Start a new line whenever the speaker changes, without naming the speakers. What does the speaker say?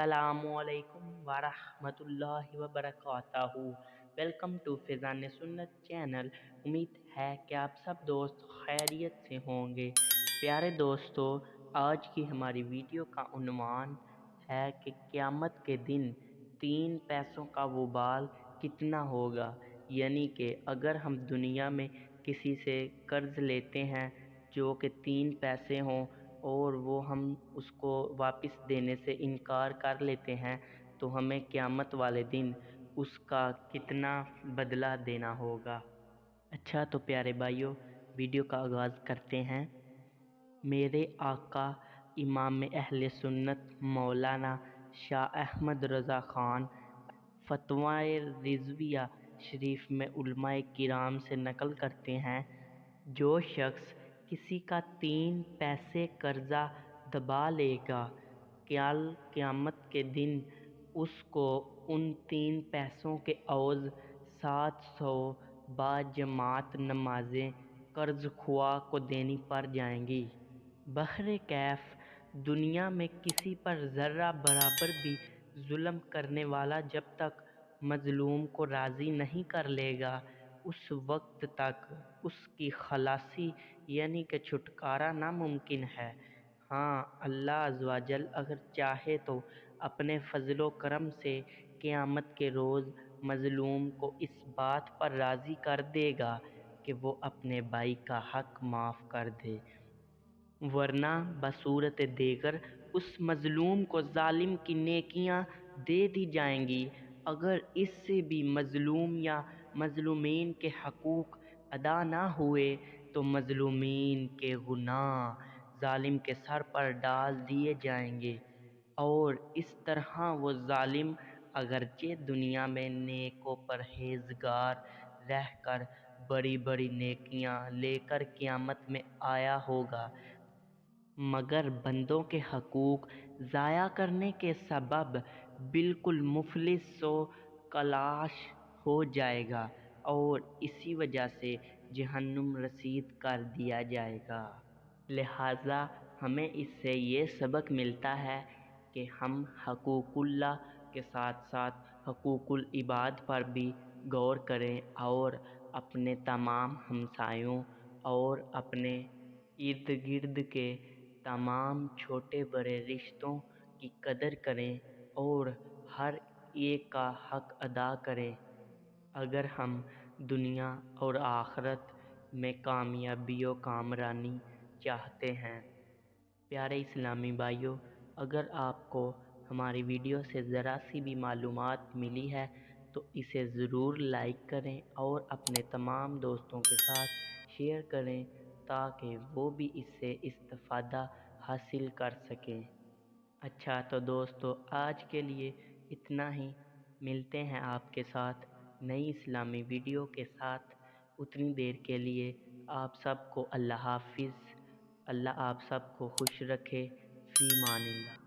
अस्सलामुअलैकुम वरहमतुल्लाहि वबरकातहू। Welcome to Faizan सुन्नत चैनल। उम्मीद है कि आप सब दोस्त खैरियत से होंगे। प्यारे दोस्तों, आज की हमारी वीडियो का उन्वान है कि क़यामत के दिन 3 पैसों का वबाल कितना होगा। यानी कि अगर हम दुनिया में किसी से कर्ज़ लेते हैं जो कि 3 पैसे हों और वो हम उसको वापस देने से इनकार कर लेते हैं, तो हमें क़यामत वाले दिन उसका कितना बदला देना होगा। अच्छा तो प्यारे भाइयों, वीडियो का आगाज़ करते हैं। मेरे आका इमाम अहले सुन्नत मौलाना शाह अहमद रज़ा ख़ान फ़तवाए रिज़विया शरीफ में उलमाए किराम से नकल करते हैं, जो शख्स किसी का 3 पैसे कर्जा दबा लेगा, क़यामत के दिन उसको उन 3 पैसों के एवज़ 700 बाजमात नमाज़ें कर्ज़ ख्वाह को देनी पड़ जाएंगी। बहरे कैफ दुनिया में किसी पर ज़र्रा बराबर भी जुल्म करने वाला जब तक मज़लूम को राज़ी नहीं कर लेगा, उस वक्त तक उसकी खलासी यानी कि छुटकारा नामुमकिन है। हाँ, अल्लाह अज़्ज़ व जल अगर चाहे तो अपने फ़ज़्ल व करम से क़यामत के रोज़ मज़लूम को इस बात पर राज़ी कर देगा कि वो अपने भाई का हक़ माफ़ कर दे, वरना बसूरत देगर उस मज़लूम को ज़ालिम की नेकियां दे दी जाएंगी। अगर इससे भी मज़लूम या मज़लूमीन के हकूक़ अदा ना हुए तो मज़लूमीन के गुनाह ज़ालिम के सर पर डाल दिए जाएंगे, और इस तरह वो ज़ालिम अगरचे दुनिया में नेक व परहेज़गार रहकर बड़ी बड़ी नेकियां लेकर क़यामत में आया होगा, मगर बंदों के हकूक़ ज़ाया करने के सबब बिल्कुल मुफलिस व कलाश हो जाएगा और इसी वजह से जहन्नुम रसीद कर दिया जाएगा। लिहाजा हमें इससे ये सबक मिलता है कि हम हकूक़ुल्लाह के साथ साथ हकूक़ुल इबाद पर भी गौर करें और अपने तमाम हमसायों और अपने इर्द गिर्द के तमाम छोटे बड़े रिश्तों की कदर करें और हर एक का हक़ अदा करें, अगर हम दुनिया और आखिरत में कामयाबी व कामरानी चाहते हैं। प्यारे इस्लामी भाइयों, अगर आपको हमारी वीडियो से ज़रा सी भी मालूमात मिली है तो इसे ज़रूर लाइक करें और अपने तमाम दोस्तों के साथ शेयर करें ताकि वो भी इससे इस्तिफ़ादा हासिल कर सकें। अच्छा तो दोस्तों, आज के लिए इतना ही। मिलते हैं आपके साथ नई इस्लामी वीडियो के साथ। उतनी देर के लिए आप सबको अल्लाह हाफिज़। अल्लाह आप सबको खुश रखे। फ़ी मानिल्लाह।